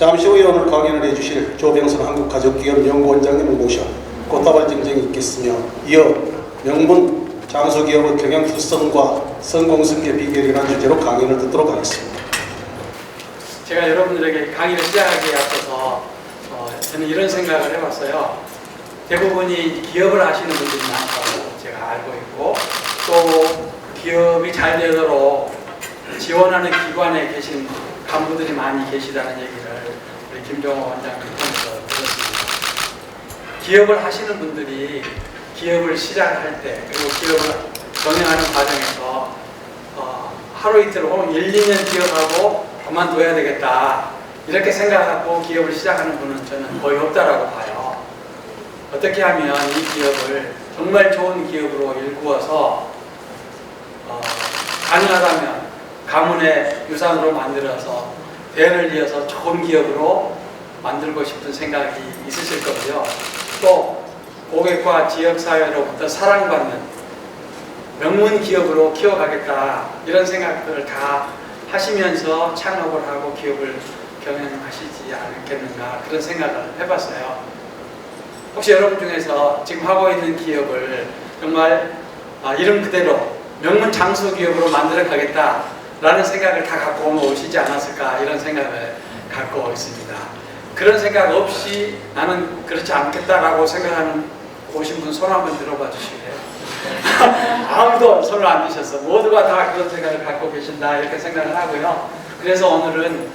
잠시 후에 오늘 강연을 해주실 조병선 한국가족기업 연구원장님을 모셔 꽃다발 증정이 있겠으며 이어 명문 장수기업의 경영 특성과 성공승계 비결이라는 주제로 강연을 듣도록 하겠습니다. 제가 여러분들에게 강의를 시작하기에 앞서서 저는 이런 생각을 해봤어요. 대부분이 기업을 하시는 분들이 많다고 제가 알고 있고 또 기업이 잘 되도록 지원하는 기관에 계신 간부들이 많이 계시다는 얘기를 우리 김종호 원장님 통해서 들었습니다. 기업을 하시는 분들이 기업을 시작할 때 그리고 기업을 경영하는 과정에서 하루 이틀 혹은 1, 2년 기업하고 그만둬야 되겠다 이렇게 생각하고 기업을 시작하는 분은 저는 거의 없다라고 봐요. 어떻게 하면 이 기업을 정말 좋은 기업으로 일구어서 가능하다면 가문의 유산으로 만들어서 대를 이어서 좋은 기업으로 만들고 싶은 생각이 있으실 거고요. 또 고객과 지역사회로부터 사랑받는 명문 기업으로 키워가겠다 이런 생각들을 다 하시면서 창업을 하고 기업을 경영하시지 않겠는가 그런 생각을 해봤어요. 혹시 여러분 중에서 지금 하고 있는 기업을 정말 이름 그대로 명문 장수 기업으로 만들어 가겠다 라는 생각을 다 갖고 오시지 않았을까 이런 생각을 갖고 있습니다. 그런 생각 없이 나는 그렇지 않겠다라고 생각하는 오신 분 손 한번 들어봐 주실래요? 아무도 손을 안 드셨어. 모두가 다 그런 생각을 갖고 계신다 이렇게 생각을 하고요. 그래서 오늘은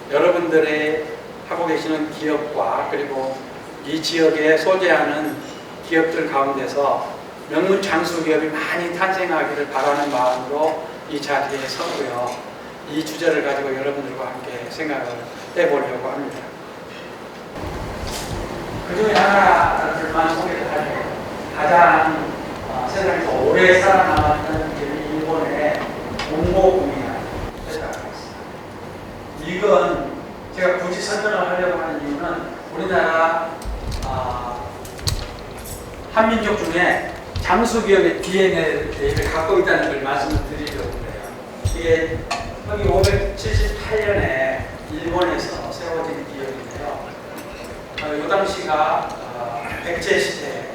여러분들의 하고 계시는 기업과 그리고 이 지역에 소재하는 기업들 가운데서 명문 장수 기업이 많이 탄생하기를 바라는 마음으로 이 자리에 서고요. 이 주제를 가지고 여러분들과 함께 생각을 해보려고 합니다. 그 중에 하나들만 소개를 할게요. 가장 세상에서 오래 살아남았던 일본의 몽고구미라는 회사가 있습니다. 이건 제가 굳이 설명을 하려고 하는 이유는 우리나라 한민족 중에 장수기업의 DNA를 갖고 있다는 걸 말씀을 드리려고 해요. 이게 1578년에 일본에서 세워진 기업인데요. 이 당시가 백제 시대.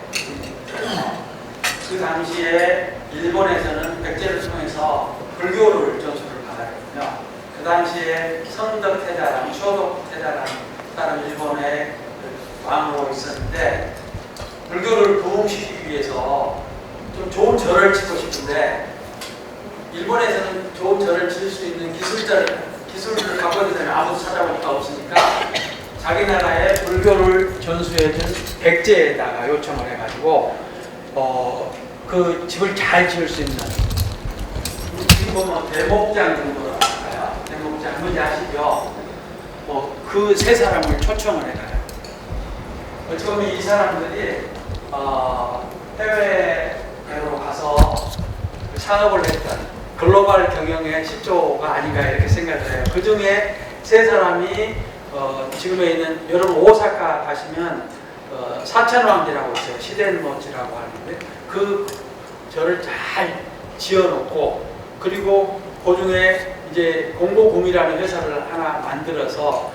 그 당시에 일본에서는 백제를 통해서 불교를 전수를 받았거든요. 그 당시에 성덕태자랑 초덕태자랑 다른 일본의 왕으로 있었는데 불교를 부흥시키기 위해서 좀 좋은 절을 짓고 싶은데 일본에서는 좋은 절을 지을 수 있는 기술을 갖고 있는 사람이 아무도 찾아보니까 없으니까 자기 나라에 불교를 전수해준 백제에다가 요청을 해가지고 그 집을 잘 지을 수 있는 지금 보면 대목장 정도로 할까요? 대목장 뭔지 아시죠? 그 세 사람을 초청을 해가요. 어찌 보면 이 사람들이 해외로 가서 창업을 했던 글로벌 경영의 시초가 아닌가 이렇게 생각을 해요. 그 중에 세 사람이 지금에 있는 여러분 오사카 가시면 사천왕지라고 있어요. 시덴모지라고 하는데 그 절을 잘 지어놓고 그리고 그 중에 이제 공고구미라는 회사를 하나 만들어서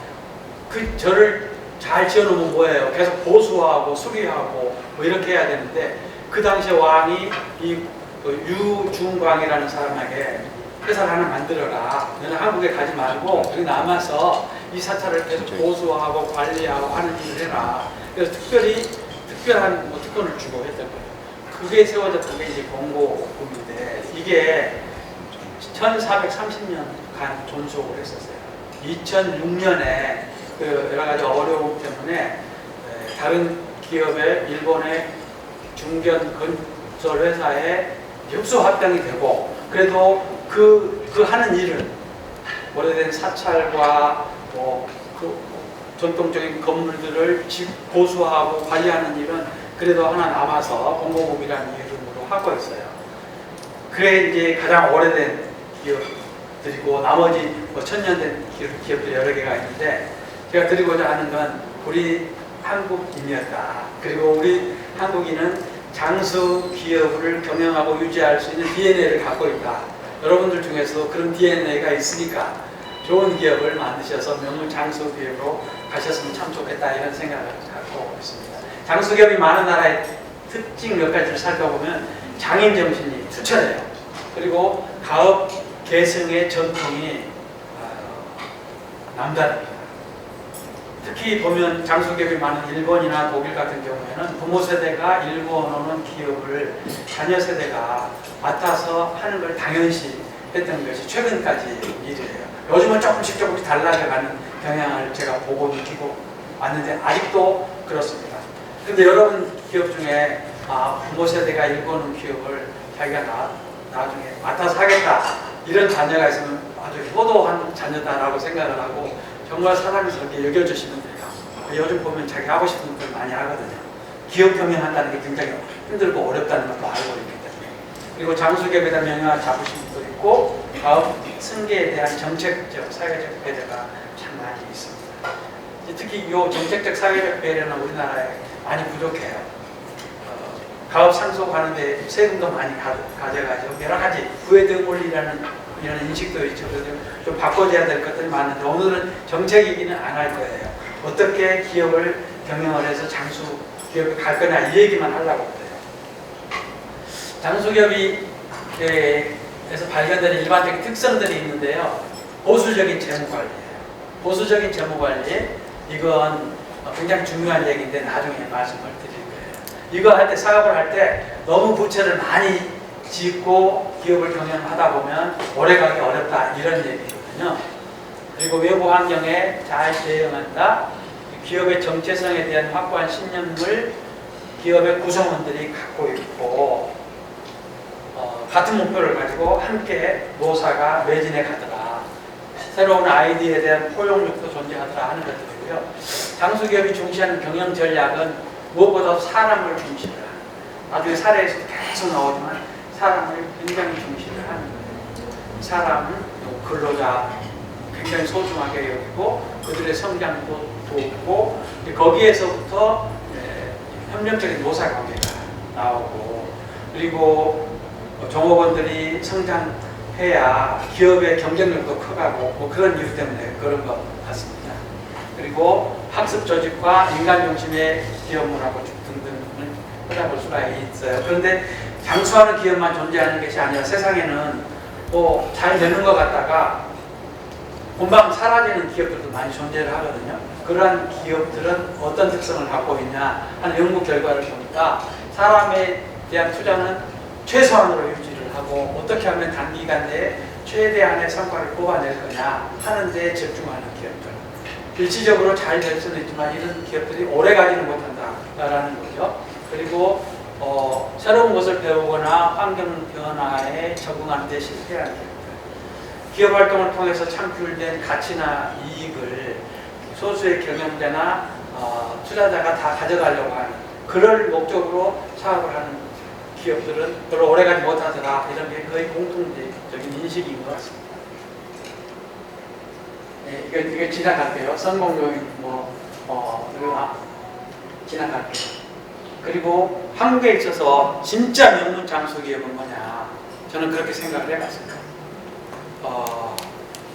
그 절을 잘 지어놓으면 뭐예요? 계속 보수하고 수리하고 뭐 이렇게 해야 되는데 그 당시에 왕이 이 유중광이라는 사람에게 회사를 하나 만들어라. 너는 한국에 가지 말고 여기 남아서 이 사찰을 계속 보수하고 관리하고 하는 일을 해라. 그래서 특별한 특권을 주고 했던 거예요. 그게 세워졌던 게 이제 공고구미인데 이게 1430년간 존속을 했었어요. 2006년에 그 여러 가지 어려움 때문에 다른 기업의 일본의 중견 건설 회사에 흡수 합병이 되고 그래도 그 하는 일은 오래된 사찰과 그 전통적인 건물들을 보수하고 관리하는 일은 그래도 하나 남아서 공고구미라는 이름으로 하고 있어요. 그게 이제 가장 오래된 기업들이고 나머지 천년된 기업들이 여러 개가 있는데 제가 드리고자 하는 건 우리 한국인이었다. 그리고 우리 한국인은 장수 기업을 경영하고 유지할 수 있는 DNA를 갖고 있다. 여러분들 중에서 그런 DNA가 있으니까 좋은 기업을 만드셔서 명문 장수 기업으로 가셨으면 참 좋겠다 이런 생각을 갖고 있습니다. 장수 기업이 많은 나라의 특징 몇 가지를 살펴보면 장인 정신이 투철해요. 그리고 가업 계승의 전통이 남다릅니다. 특히 보면 장수기업이 많은 일본이나 독일 같은 경우에는 부모 세대가 일궈놓은 기업을 자녀 세대가 맡아서 하는 걸 당연시 했던 것이 최근까지 일이에요. 요즘은 조금씩 달라져가는 경향을 제가 보고 느끼고 왔는데 아직도 그렇습니다. 근데 여러분 기업 중에 부모 세대가 일궈놓은 기업을 자기가 나중에 맡아서 하겠다 이런 자녀가 있으면 아주 효도한 자녀다라고 생각을 하고 정말 사람스럽게 여겨주시면 돼요. 요즘 보면 자기 하고 싶은 것들 많이 하거든요. 기업 경영한다는 게 굉장히 힘들고 어렵다는 것도 알고 있기 때문에. 그리고 장수기업에다 명예를 잡으신 분도 있고 가업 승계에 대한 정책적, 사회적 배려가 참 많이 있습니다. 특히 이 정책적, 사회적 배려는 우리나라에 많이 부족해요. 가업 상속하는데 세금도 많이 가져가죠. 여러 가지 부의 권리라는 이런 인식도 있죠. 좀 바꿔줘야 될 것들이 많은데 오늘은 정책 얘기는 안 할 거예요. 어떻게 기업을 경영을 해서 장수 기업이 갈 거냐 이 얘기만 하려고 그래요. 장수기업에서 발견되는 일반적인 특성들이 있는데요. 보수적인 재무관리예요. 보수적인 재무관리 이건 굉장히 중요한 얘기인데 나중에 말씀을 드릴 거예요. 이거 할 때 사업을 할 때 너무 부채를 많이 짓고 기업을 경영하다 보면 오래가기 어렵다 이런 얘기거든요. 그리고 외부 환경에 잘 대응한다. 기업의 정체성에 대한 확고한 신념을 기업의 구성원들이 갖고 있고 같은 목표를 가지고 함께 노사가 매진해 가더라. 새로운 아이디어에 대한 포용력도 존재하더라 하는 것들이고요. 장수기업이 중시하는 경영 전략은 무엇보다 사람을 중시를 하는 나중에 사례에서도 계속 나오지만 사람을 굉장히 중시를 하는 거예요. 사람은 근로자 굉장히 소중하게 여기고 그들의 성장도 돕고 거기에서부터 협력적인 노사관계가 나오고 그리고 종업원들이 성장해야 기업의 경쟁력도 커가고 뭐 그런 이유 때문에 그런 것 같습니다. 그리고 학습 조직과 인간 중심의 기업 문화고 등등을 찾아볼 수가 있어요. 그런데 장수하는 기업만 존재하는 것이 아니라 세상에는 뭐 잘 되는 것 같다가 금방 사라지는 기업들도 많이 존재를 하거든요. 그러한 기업들은 어떤 특성을 갖고 있냐 하는 연구 결과를 보니까 사람에 대한 투자는 최소한으로 유지를 하고 어떻게 하면 단기간 내에 최대한의 성과를 뽑아낼 거냐 하는 데 집중하는 기업들. 일시적으로 잘 될 수는 있지만 이런 기업들이 오래 가지는 못한다라는 거죠. 그리고 새로운 것을 배우거나 환경 변화에 적응하는 데 실패하는 기업들. 기업 활동을 통해서 창출된 가치나 이익을 소수의 경영자나 투자자가 다 가져가려고 하는 그럴 목적으로 사업을 하는 기업들은 별로 오래가지 못하더라 이런 게 거의 공통적인 인식인 것 같습니다. 네, 이거 지나갈게요. 성공적인 이거 지나갈게요. 그리고 한국에 있어서 진짜 명문 장수 기업은 뭐냐? 저는 그렇게 생각을 해봤습니다.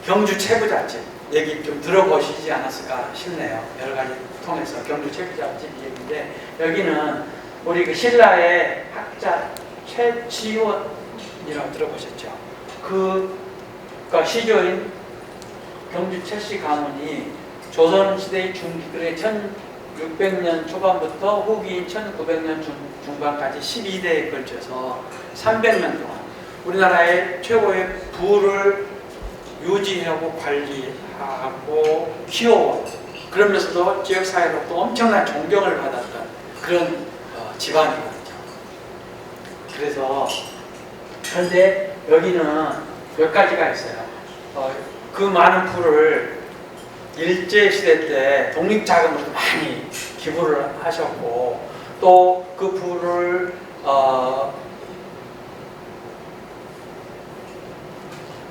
경주 채부잣집 얘기 좀 들어보시지 않았을까 싶네요. 여러 가지 통해서 경주 채부잣집 얘기인데 여기는 우리 그 신라의 학자 최치원이라고 들어보셨죠? 그가 시조인 경주 최씨 가문이 조선시대의 중기글의 1600년 초반부터 후기인 1900년 중반까지 12대에 걸쳐서 300년 동안 우리나라의 최고의 부를 유지하고 관리하고 키워온 그러면서도 지역사회로부터 엄청난 존경을 받았던 그런 집안이거든요. 그런데 여기는 몇 가지가 있어요. 그 많은 부를 일제시대 때 독립자금으로 많이 기부를 하셨고 또 그 부를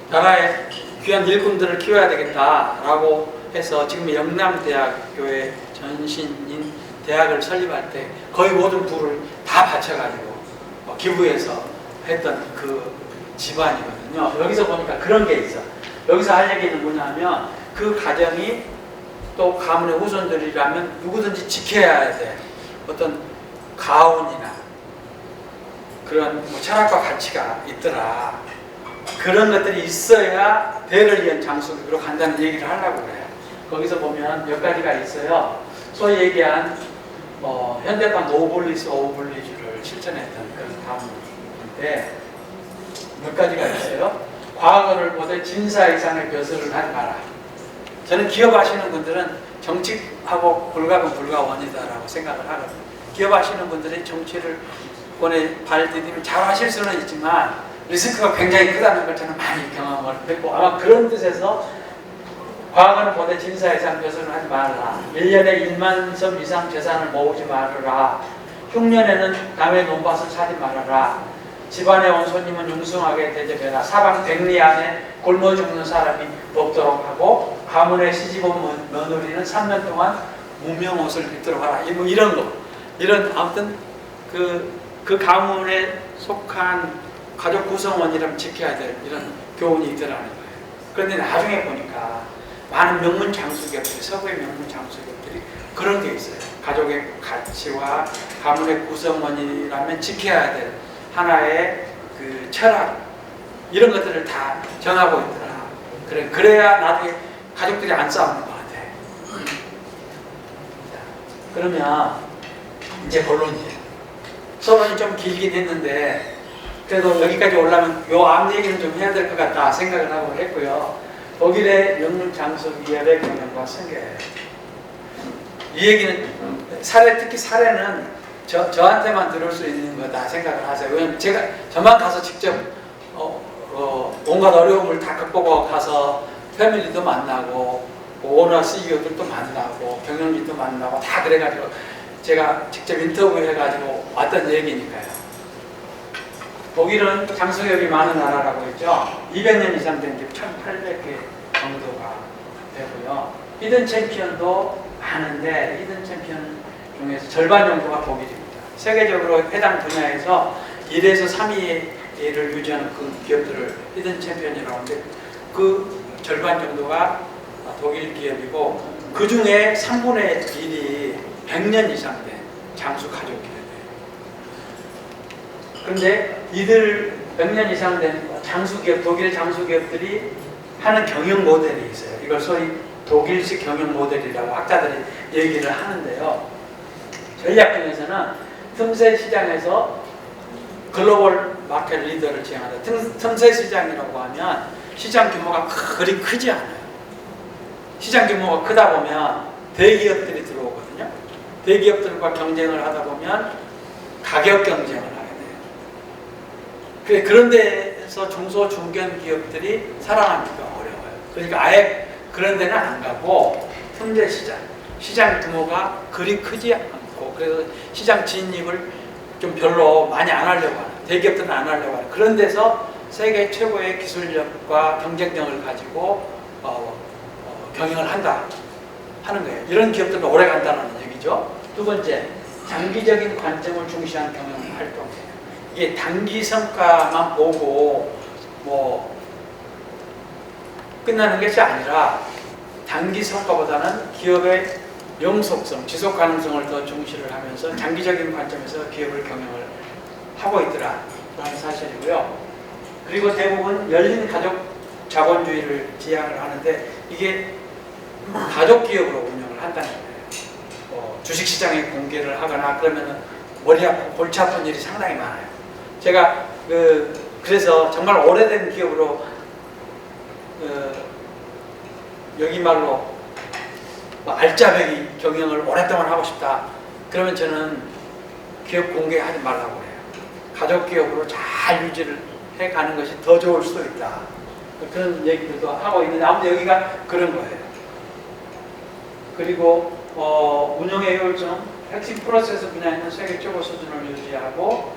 나라의 귀한 일꾼들을 키워야 되겠다라고 해서 지금 영남대학교의 전신인 대학을 설립할 때 거의 모든 부를 다 바쳐가지고 기부해서 했던 그 집안이거든요. 여기서 보니까 그런 게 있어. 여기서 할 얘기는 뭐냐면 그 가정이 또 가문의 후손들이라면 누구든지 지켜야 돼. 어떤 가훈이나 그런 뭐 철학과 가치가 있더라. 그런 것들이 있어야 대를 이은 장수로 간다는 얘기를 하려고 그래요. 거기서 보면 몇 가지가 있어요. 소위 얘기한 현대판 노블리스 오블리주를 실천했던 그런 가문인데 몇 가지가 있어요. 과거를 보되 진사 이상의 벼슬을 하지 마라. 저는 기업하시는 분들은 정치하고 불가근 불가원이다라고 생각을 하거든요. 기업하시는 분들이 정치를 권에 발 디디면 잘 하실 수는 있지만 리스크가 굉장히 크다는 걸 저는 많이 경험을 했고 아마 그런 뜻에서 과거는 보되 진사 이상 벼슬을 하지 말라. 1년에 1만 섬 이상 재산을 모으지 말아라. 흉년에는 남의 논밭을 사지 말아라. 집안에 온 손님은 융숭하게 대접해라. 사방 백리 안에 굶어 죽는 사람이 없도록 하고 가문에 시집온 며느리는 3년 동안 무명옷을 입도록 하라. 뭐 이런 거. 이런 아무튼 그 가문에 속한 가족 구성원이라면 지켜야 될 이런 교훈이 있더라는 거예요. 그런데 나중에 보니까 많은 명문 장수기업들이 서구의 명문 장수기업들이 그런 게 있어요. 가족의 가치와 가문의 구성원이라면 지켜야 될 하나의 그 철학 이런 것들을 다 정하고 있더라. 그래야 나중에 가족들이 안 싸우는 것 같아. 그러면 이제 본론이에요. 서론이 좀 길긴 했는데 그래도 여기까지 올라면 요 앞 얘기는 좀 해야 될 것 같다 생각을 하고 했고요. 독일의 명문 장수기업의 경영과 승계예요. 이 얘기는 특히 사례는 저한테만 들을 수 있는 거다 생각을 하세요. 왜냐면 저만 가서 직접 온갖 어려움을 다 극복하고 가서 패밀리도 만나고 오너 CEO들도 만나고 경영진도 만나고 다 그래가지고 제가 직접 인터뷰해가지고 왔던 얘기니까요. 독일은 장수기업이 많은 나라라고 했죠. 200년 이상 된 게 1800개 정도가 되고요. 히든 챔피언도 많은데 히든 챔피언 중에서 절반 정도가 독일입니다. 세계적으로 해당 분야에서 1에서 3위를 유지하는 그 기업들을 히든 챔피언이라고 하는데 그 절반 정도가 독일 기업이고 그 중에 3분의 1이 100년 이상 된 장수 가족 기업이에요. 그런데 이들 100년 이상 된 장수기업, 독일 장수기업들이 하는 경영 모델이 있어요. 이걸 소위 독일식 경영 모델이라고 학자들이 얘기를 하는데요. 전략중에서는 틈새 시장에서 글로벌 마켓 리더를 지향하다. 틈새 시장이라고 하면 시장 규모가 그리 크지 않아요. 시장 규모가 크다 보면 대기업들이 들어오거든요. 대기업들과 경쟁을 하다 보면 가격 경쟁을 하게 돼요. 그런 데서 중소 중견 기업들이 살아남기가 어려워요. 그러니까 아예 그런 데는 안 가고 틈새 시장 규모가 그리 크지 않고 그래서 시장 진입을 좀 별로 많이 안 하려고 하는 대기업들은 안 하려고 하는 그런 데서 세계 최고의 기술력과 경쟁력을 가지고 경영을 한다 하는 거예요. 이런 기업들은 오래 간다는 얘기죠. 두 번째, 장기적인 관점을 중시한 경영 활동이에요. 이게 단기 성과만 보고 뭐 끝나는 것이 아니라 단기 성과보다는 기업의 영속성, 지속 가능성을 더 중시를 하면서 장기적인 관점에서 기업을 경영을 하고 있더라라는 사실이고요. 그리고 대부분 열린 가족 자본주의를 지향을 하는데 이게 가족 기업으로 운영을 한다는 거예요. 주식시장에 공개를 하거나 그러면은 머리 아프고 골치 아픈 일이 상당히 많아요. 제가 그래서 정말 오래된 기업으로 여기 말로 알짜배기 경영을 오랫동안 하고 싶다. 그러면 저는 기업 공개하지 말라고 해요. 가족 기업으로 잘 유지를 해가는 것이 더 좋을 수도 있다. 그런 얘기들도 하고 있는데 아무튼 여기가 그런 거예요. 그리고 운영의 효율성, 핵심 프로세스 분야에는 세계 최고 수준을 유지하고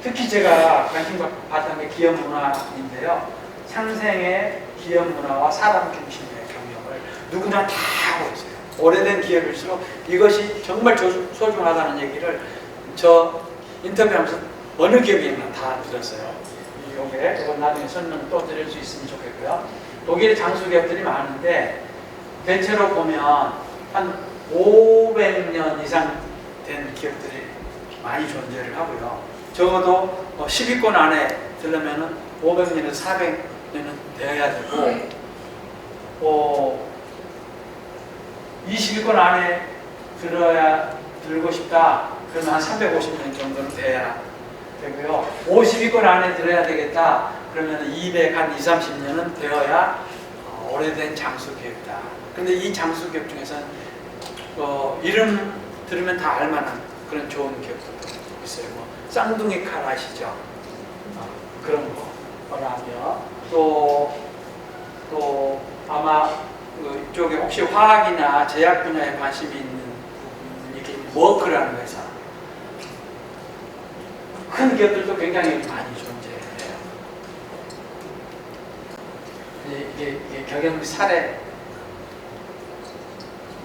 특히 제가 관심 받던 게 기업 문화인데요. 상생의 기업 문화와 사람 중심의 경영을 누구나 다 하고 있어요. 오래된 기업일수록 이것이 정말 소중하다는 얘기를 저 인터뷰하면서 어느 기업이나 다 들었어요. 이건 나중에 설명 또 드릴 수 있으면 좋겠고요. 독일의 장수기업들이 많은데 대체로 보면 한 500년 이상 된 기업들이 많이 존재를 하고요. 적어도 10위권 안에 들려면은 500년에서 400년은 되어야 되고, 20위권 안에 들고 싶다. 그러면 한 350년 정도는 돼야 되고요. 50위권 안에 들어야 되겠다. 그러면 200, 한 20, 30년은 되어야 오래된 장수기업이다. 근데 이 장수기업 중에서는 이름 들으면 다 알만한 그런 좋은 기업들도 있어요. 뭐 쌍둥이 칼 아시죠? 그런 거라며 또 아마 이쪽에 혹시 화학이나 제약 분야에 관심이 있는 부분이 워크라는 회사, 큰 기업들도 굉장히 많이 존재해요. 이게 경영 사례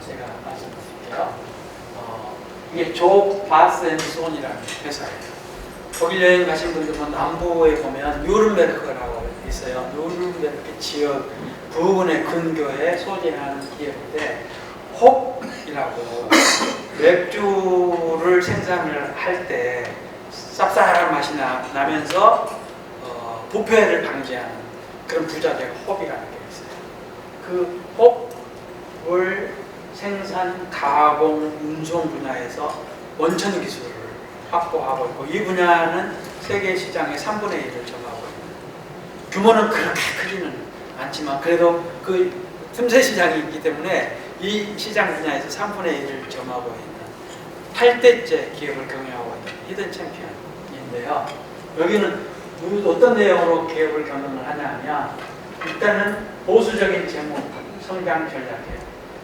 제가 말씀드릴게요. 이게 조 바스 앤 손이라는 회사예요. 독일 여행 가신 분들 보면 남부에 보면 누른베르크라고 있어요. 누른베르크 지역 부근의 근교에 소재하는 기업인데 홉이라고 맥주를 생산을 할 때 쌉쌀한 맛이 나면서 부패를 방지하는 그런 부자재가 홉이라는 게 있어요. 그 홉을 생산, 가공, 운송 분야에서 원천 기술을 확보하고 있고 이 분야는 세계 시장의 3분의 1을 점하고 있는, 규모는 그렇게 크지는 않지만 그래도 그 틈새 시장이 있기 때문에 이 시장 분야에서 3분의 1을 점하고 있는 8대째 기업을 경영하고 있는 히든 챔피언인데요. 여기는 어떤 내용으로 기업을 경영을 하냐 하면 일단은 보수적인 재무 성장 전략이에요.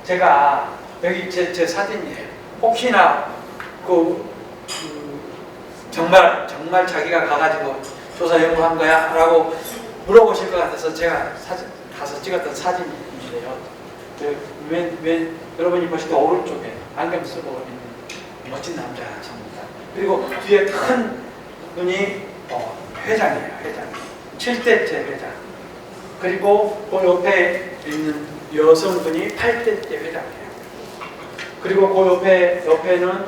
제가 여기 제 사진이에요. 혹시나 정말 자기가 가가지고 조사 연구한 거야? 라고 물어보실 것 같아서 제가 가서 찍었던 사진인데요. 여러분이 보실 때 오른쪽에 안경 쓰고 있는 멋진 남자입니다. 그리고 뒤에 큰 분이 회장이에요. 회장. 7대째 회장. 그리고 그 옆에 있는 여성분이 8대째 회장이에요. 그리고 그 옆에는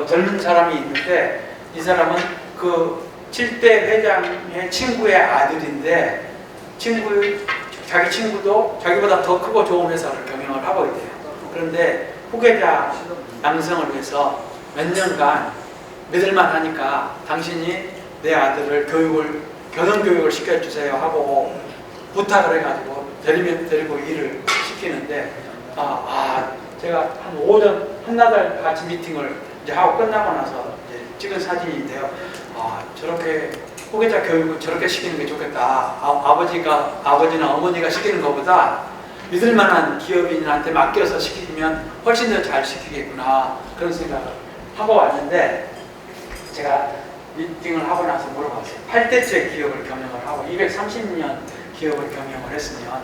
젊은 사람이 있는데 이 사람은 그 7대 회장의 친구의 아들인데 자기 친구도 자기보다 더 크고 좋은 회사를 경영을 하고 있대요. 그런데 후계자 양성을 위해서 몇 년간 믿을만 하니까 당신이 내 아들을 경영교육을 시켜주세요 하고 부탁을 해가지고 데리고 일을 시키는데 제가 한 오전 한나절 같이 미팅을 이제 하고 끝나고 나서 이제 찍은 사진인데요. 저렇게 후계자 교육을 저렇게 시키는 게 좋겠다. 아버지나 어머니가 시키는 것보다 믿을 만한 기업인한테 맡겨서 시키면 훨씬 더 잘 시키겠구나. 그런 생각을 하고 왔는데 제가 미팅을 하고 나서 물어봤어요. 8대째 기업을 경영을 하고 230년 기업을 경영을 했으면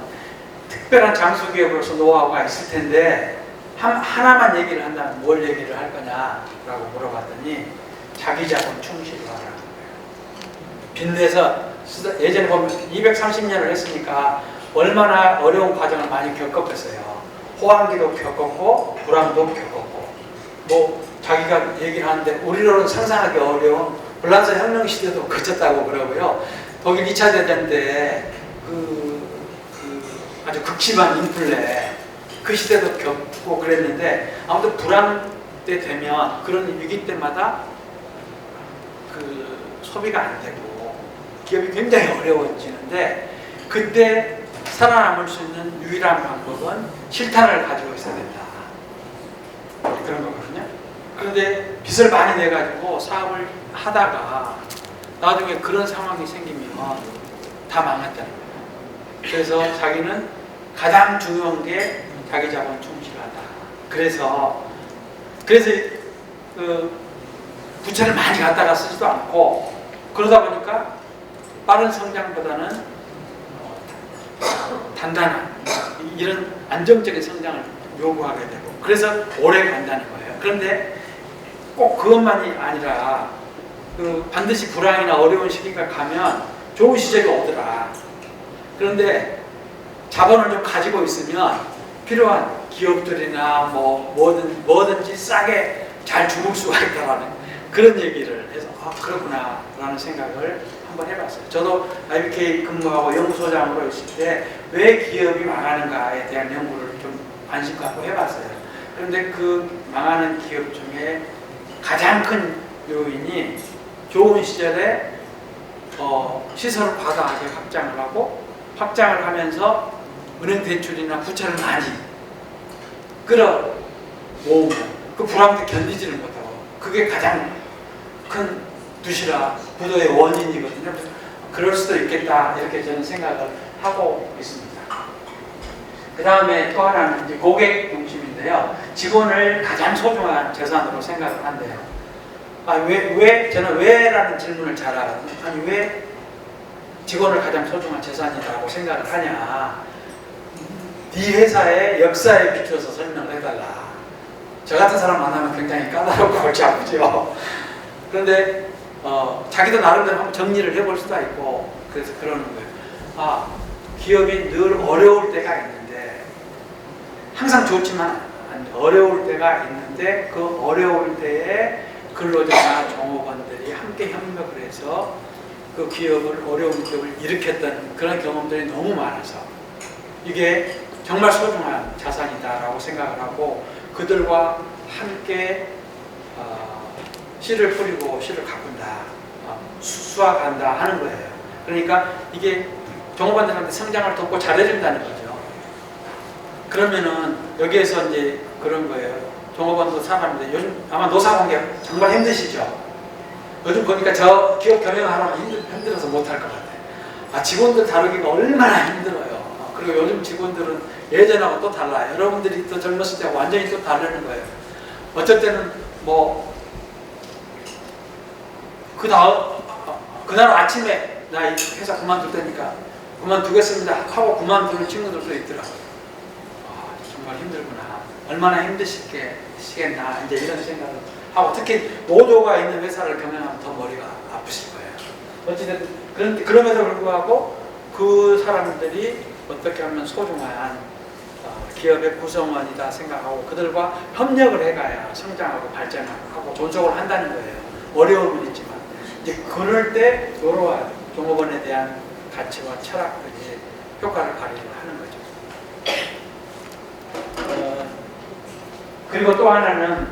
특별한 장수 기업으로서 노하우가 있을 텐데 하나만 얘기를 한다면 뭘 얘기를 할 거냐라고 물어봤더니 자기 자본 충실화라는 거예요. 빚내서 예전에 보면 230년을 했으니까 얼마나 어려운 과정을 많이 겪었겠어요. 호황기도 겪었고 불황도 겪었고 뭐 자기가 얘기를 하는데 우리로는 상상하기 어려운 불란서 혁명 시대도 거쳤다고 그러고요. 독일 2차 대전 때 아주 극심한 인플레 그 시대도 겪고 그랬는데 아무튼 불황 때 되면 그런 위기 때마다 소비가 안 되고 기업이 굉장히 어려워지는데 그때 살아남을 수 있는 유일한 방법은 실탄을 가지고 있어야 된다. 그런 거거든요. 그런데 빚을 많이 내가지고 사업을 하다가 나중에 그런 상황이 생기면 다 망했다는 거예요. 그래서 자기는 가장 중요한 게 자기 자본 충실하다. 그래서 부채를 많이 갖다가 쓰지도 않고 그러다 보니까 빠른 성장보다는 단단한 이런 안정적인 성장을 요구하게 되고 그래서 오래 간다는 거예요. 그런데 꼭 그것만이 아니라 반드시 불황이나 어려운 시기가 가면 좋은 시절이 오더라. 그런데 자본을 좀 가지고 있으면 필요한 기업들이나 뭐든지 싸게 잘 죽을 수가 있다라는 그런 얘기를 해서 그렇구나 라는 생각을 한번 해봤어요. 저도 IBK 근무하고 연구소장으로 있을 때 왜 기업이 망하는가에 대한 연구를 좀 관심 갖고 해봤어요. 그런데 그 망하는 기업 중에 가장 큰 요인이 좋은 시절에 시설을 과다하게 확장을 하고 확장을 하면서 은행 대출이나 부채를 많이 끌어모으면 그 불황도 견디지를 못하고 그게 가장 큰 부도의 원인이거든요. 그럴 수도 있겠다 이렇게 저는 생각을 하고 있습니다. 그 다음에 또 하나는 이제 고객 중심인데요. 직원을 가장 소중한 재산으로 생각을 한대요. 저는 왜라는 질문을 잘 하거든요. 아니 왜 직원을 가장 소중한 재산이라고 생각을 하냐. 네 회사의 역사에 비춰서 설명을 해달라. 저 같은 사람 만나면 굉장히 까다롭고 골치 아프죠. 그런데 자기도 나름대로 한번 정리를 해볼 수가 있고 그래서 그러는 거예요. 기업이 늘 어려울 때가 있는데 항상 좋지만 어려울 때가 있는데 그 어려울 때에 근로자나 종업원들이 함께 협력을 해서 그 어려운 기업을 일으켰던 그런 경험들이 너무 많아서 이게 정말 소중한 자산이다라고 생각을 하고 그들과 함께 씨를 뿌리고 씨를 가꾼다, 수확한다 하는 거예요. 그러니까 이게 종업원들한테 성장을 돕고 잘해준다는 거죠. 그러면은 여기에서 이제 그런 거예요. 종업원도 사람인데 요즘 아마 노사관계 정말 힘드시죠. 요즘 보니까 저 기업 경영하려면 힘들어서 못할 것 같아요. 직원들 다루기가 얼마나 힘들어요. 그리고 요즘 직원들은 예전하고 또 달라요. 여러분들이 또 젊었을 때 완전히 또 다르는 거예요. 어쩔 때는 그날 아침에 나 이 회사 그만둘 테니까 그만두겠습니다 하고 그만두는 친구들도 있더라고요. 정말 힘들구나. 얼마나 힘드시겠나 이제 이런 생각을 하고 특히 노조가 있는 회사를 경영하면 더 머리가 아프실 거예요. 어찌됐든 그럼에도 불구하고 그 사람들이 어떻게 하면 소중한 기업의 구성원이다 생각하고 그들과 협력을 해가야 성장하고 발전하고 존속을 한다는 거예요. 어려움은 있지만 이제 그럴 때 이러한 종업원에 대한 가치와 철학들이 효과를 발휘를 하는 거죠. 그리고 또 하나는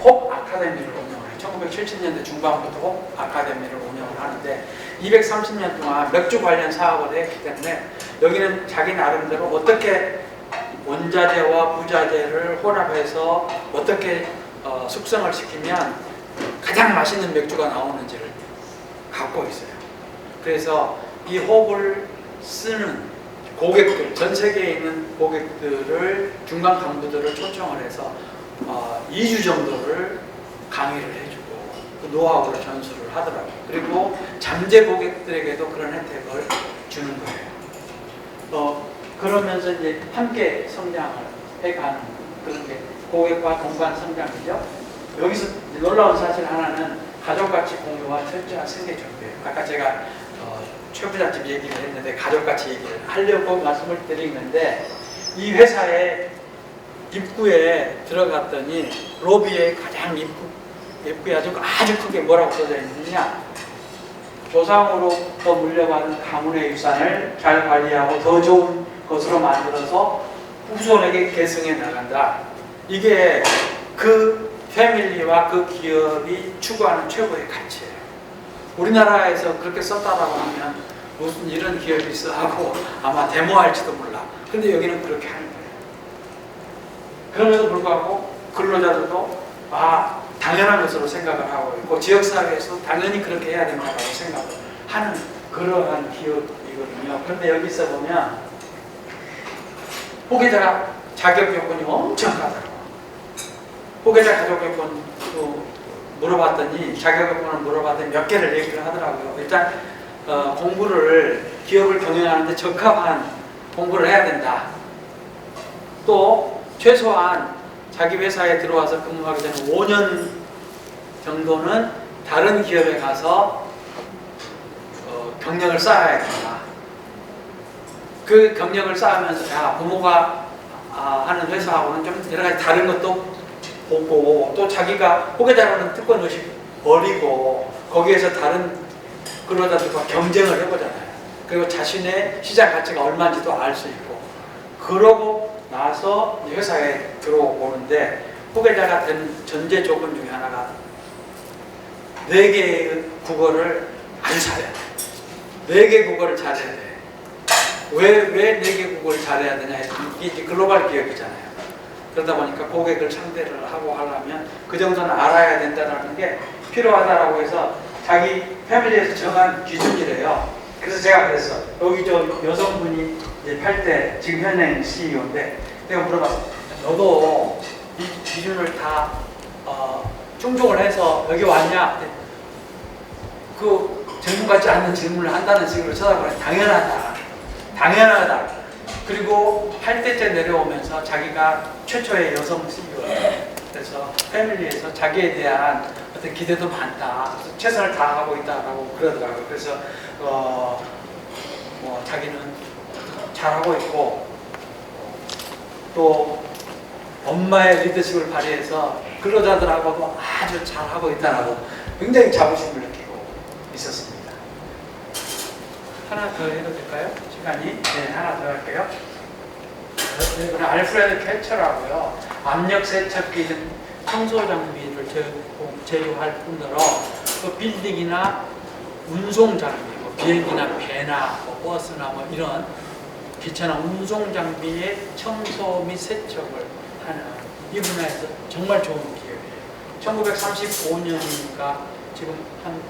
홉 아카데미를 운영해요. 1970년대 중반부터 홉 아카데미를 운영을 하는데 230년 동안 맥주 관련 사업을 했기 때문에 여기는 자기 나름대로 어떻게 원자재와 부자재를 혼합해서 어떻게 숙성을 시키면 가장 맛있는 맥주가 나오는지를 갖고 있어요. 그래서 이 홉을 쓰는 고객들, 전 세계에 있는 고객들을 중간 간부들을 초청을 해서 2주 정도를 강의를 해주고 그 노하우를 전수를 하더라고요. 그리고 잠재 고객들에게도 그런 혜택을 주는 거예요. 그러면서 이제 함께 성장을 해가는 그런 게 고객과 동반 성장이죠. 여기서 놀라운 사실 하나는 가족가치 공유와 철저한 생계 정비예요. 아까 제가 최 부장님 얘기를 했는데 가족가치 얘기를 하려고 말씀을 드리는데 이 회사의 입구에 들어갔더니 로비에 가장 입구에 아주 크게 뭐라고 써져 있느냐, 조상으로부터 물려받은 가문의 유산을 잘 관리하고 더 좋은 것으로 만들어서 후손에게 계승해 나간다. 이게 그 패밀리와 그 기업이 추구하는 최고의 가치예요. 우리나라에서 그렇게 썼다라고 하면 무슨 이런 기업이 있어 하고 아마 데모할지도 몰라. 근데 여기는 그렇게 하는 거예요. 그럼에도 불구하고 근로자들도 당연한 것으로 생각을 하고 있고 지역사회에서 당연히 그렇게 해야 된다고 생각을 하는 그러한 기업이거든요. 그런데 여기서 보면 후계자 자격 요건이 엄청 까다로워. 후계자 자격 요건 물어봤더니 자격 요건을 물어봤더니 몇 개를 얘기를 하더라고요. 일단 기업을 경영하는데 적합한 공부를 해야 된다. 또 최소한 자기 회사에 들어와서 근무하기 전에 5년 정도는 다른 기업에 가서 경력을 쌓아야 된다. 그 경력을 쌓으면서 야 부모가 하는 회사하고는 좀 여러 가지 다른 것도 보고 또 자기가 호계자라는 특권 의식 버리고 거기에서 다른 근로자들과 경쟁을 해보잖아요. 그리고 자신의 시장 가치가 얼마인지도 알 수 있고 그러고 나서 회사에 들어오는데 후계자가 된 전제 조건 중에 하나가 4개의 국어를 아주 잘해야 돼. 4개 국어를 잘해야 돼. 왜 4개 국어를 잘해야 되냐? 이게 이제 글로벌 기업이잖아요. 그러다 보니까 고객을 상대를 하고 하려면 그 정도는 알아야 된다는 게 필요하다라고 해서 자기 패밀리에서 정한 기준이래요. 그래서 제가 그랬어. 여기 저 여성분이 이제 8대 지금 현행 CEO인데 내가 물어봤어. 너도 이 기준을 다 충족을 해서 여기 왔냐? 그 질문 같지 않는 질문을 한다는 식으로 쳐다보니 당연하다. 당연하다. 그리고 8대째 내려오면서 자기가 최초의 여성 CEO예요. 그래서 패밀리에서 자기에 대한 어떤 기대도 많다. 그래서 최선을 다하고 있다라고 그러더라고요. 그래서 뭐 자기는 잘하고 있고 또 엄마의 리더십을 발휘해서 근로자들하고도 아주 잘하고 있다라고 굉장히 자부심을 느끼고 있었습니다. 하나 더 해도 될까요? 시간이? 네, 하나 더 할게요. 이번에 알프레드 캐처라고요. 압력 세척기 등 청소 장비를 제조할 뿐더러 그 빌딩이나 운송 장비, 뭐 비행기나 배나 뭐 버스나 뭐 이런 기차나 운송 장비의 청소 및 세척을 하는 이 분야에서 정말 좋은 기업이에요. 1935년이니까 지금 한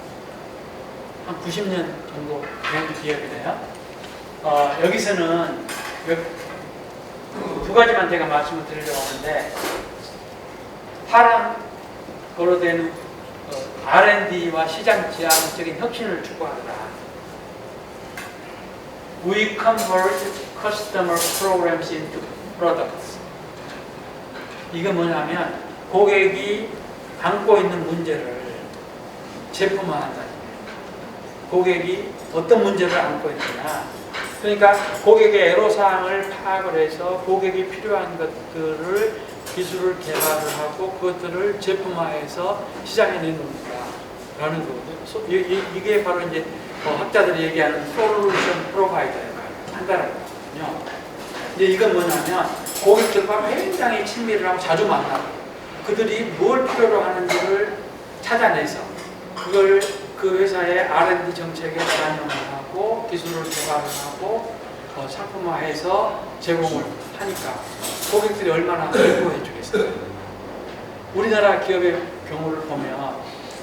90년 정도 된 기업이네요. 여기서는 두 가지만 제가 말씀을 드리려고 하는데 거로 된 R&D와 시장 지향적인 혁신을 추구하더라. We convert customer programs into products. 이게 뭐냐면 고객이 안고 있는 문제를 제품화한다. 고객이 어떤 문제를 안고 있느냐. 그러니까 고객의 애로사항을 파악을 해서 고객이 필요한 것들을 기술을 개발을 하고 그것들을 제품화해서 시장에 내놓는다라는 거거든요. 이게 바로 이제 학자들이 얘기하는 솔루션 프로바이더에 한다는 거거든요. 근데 이건 뭐냐면 고객들과 굉장히 친밀을 하고 자주 만나고 그들이 뭘 필요로 하는지를 찾아내서 그걸 그 회사의 R&D 정책에 반영을 하고 기술을 개발을 하고 상품화해서 제공을 하니까 고객들이 얼마나 기뻐해 주겠어요. 우리나라 기업의 경우를 보면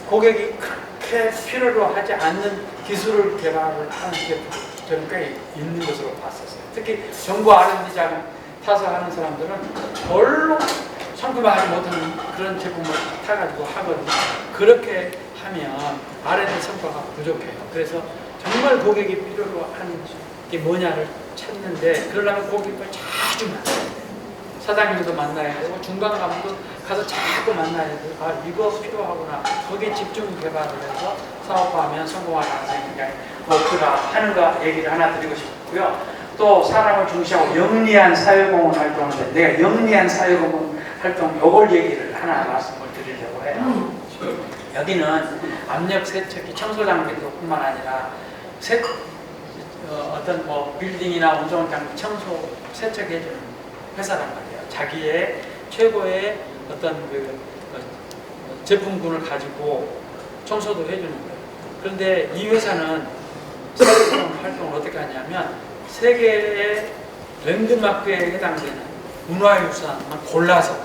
고객이 그렇게 필요로 하지 않는 기술을 개발을 하는 기업들이 저는 꽤 있는 것으로 봤었어요. 특히 정부 R&D 자금 타서 하는 사람들은 별로 상품화하지 못하는 그런 제품을 타가지고 하거든요. 그렇게 하면 R&D 성과가 부족해요. 그래서 정말 고객이 필요로 하는 게 뭐냐를 찾는데 그러려면 고객을 자주 만나야 돼요. 사장님도 만나야 되고 중간 가면도 가서 자꾸 만나야 돼요. 아 이거 필요하구나. 거기에 집중 개발을 해서 사업화하면 성공할 가능성이 굉장히 높다 하는 거 얘기를 하나 드리고 싶고요. 또 사람을 중시하고 영리한 사회공헌 활동인데 내가 영리한 사회공헌 활동 요걸 얘기를 하나 말씀을 드리려고 해요. 여기는 압력 세척기 청소 장비도 뿐만 아니라 어떤 뭐 빌딩이나 운송 장비 청소 세척해주는 회사란 말이에요. 자기의 최고의 어떤 제품군을 가지고 청소도 해주는 거예요. 그런데 이 회사는 사회공헌 활동을 어떻게 하냐면 세계의 랜드마크에 해당되는 문화유산만 골라서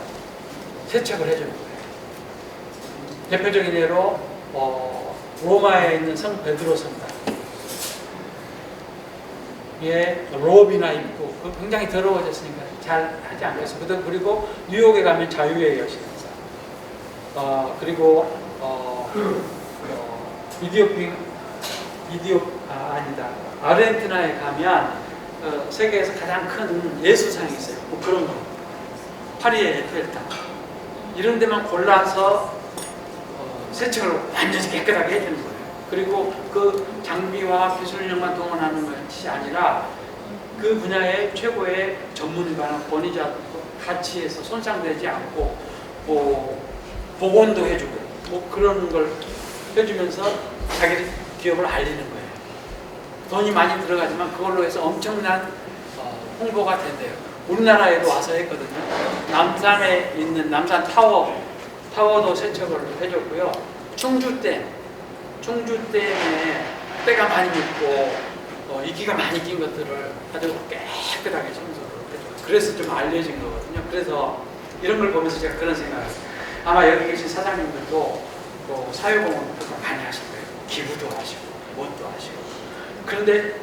세척을 해주는 거예요. 대표적인 예로 로마에 있는 성 베드로 성당 예, 로비나 입고 굉장히 더러워졌으니까 잘 하지 않겠어요. 그리고 뉴욕에 가면 자유의 여신상 그리고 아르헨티나에 가면 세계에서 가장 큰 예술상이 있어요. 뭐 그런 거 파리의 에펠탑 이런 데만 골라서 세척을 완전히 깨끗하게 해주는 거예요. 그리고 그 장비와 기술력만 동원하는 것이 아니라 그 분야의 최고의 전문가나 권위자 가치에서 손상되지 않고 복원도 해주고 뭐 그런 걸 해주면서 자기 기업을 알리는 거예요. 돈이 많이 들어가지만 그걸로 해서 엄청난 홍보가 된대요. 우리나라에도 와서 했거든요. 남산에 있는 남산 타워도 세척을 해줬고요. 충주댐에 때가 많이 묻고 이끼가 많이 낀 것들을 아주 깨끗하게 청소를 해줘요. 그래서 좀 알려진 거거든요. 그래서 이런 걸 보면서 제가 그런 생각을 했어요. 아마 여기 계신 사장님들도 사회공헌 많이 하실 거예요. 기부도 하시고 뭣도 하시고. 그런데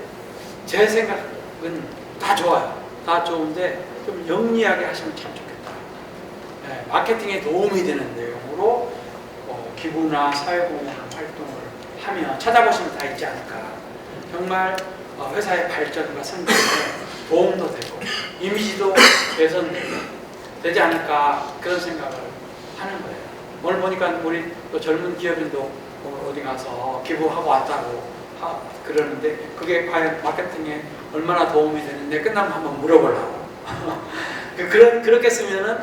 제 생각은 다 좋아요. 다 좋은데 좀 영리하게 하시면 참 좋겠다. 네, 마케팅에 도움이 되는 내용으로 기부나 사회공헌 활동을 하면 찾아보시면 다 있지 않을까. 정말 회사의 발전과 성장에 도움도 되고 이미지도 개선되지 않을까 그런 생각을 하는 거예요. 오늘 보니까 우리 또 젊은 기업인도 어디 가서 기부하고 왔다고 그러는데 그게 과연 마케팅에 얼마나 도움이 되는데 끝나면 한번 물어보려고. 그렇게 쓰면은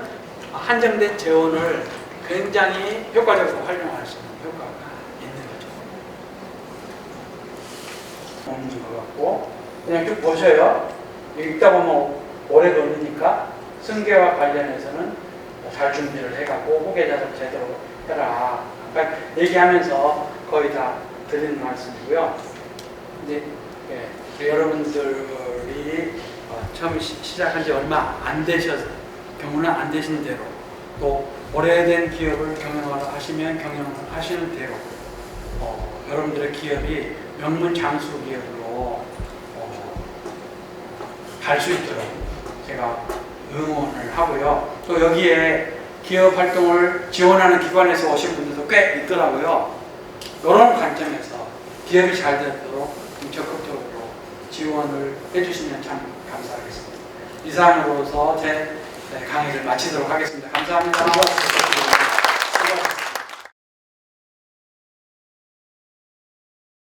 한정된 재원을 굉장히 효과적으로 활용할 수 있는 효과가 있는 거죠. 없는 것 같고 그냥 쭉 보셔요. 읽다 보면 오래 걸리니까 승계와 관련해서는 잘 준비를 해갖고 후계자들 제대로 해라. 그러니까 얘기하면서 거의 다 드리는 말씀이고요. 이제 여러분들이 처음 시작한 지 얼마 안 되신 경우는 안 되신 대로 또 오래된 기업을 경영하시면 경영하시는 대로 여러분들의 기업이 명문 장수 기업으로 갈 수 있도록 제가 응원을 하고요. 또 여기에 기업 활동을 지원하는 기관에서 오신 분들도 꽤 있더라고요. 이런 관점에서 기업이 잘 되도록 적극적으로 지원을 해주시면 참 감사하겠습니다. 이상으로서 제 강의를 마치도록 하겠습니다. 감사합니다.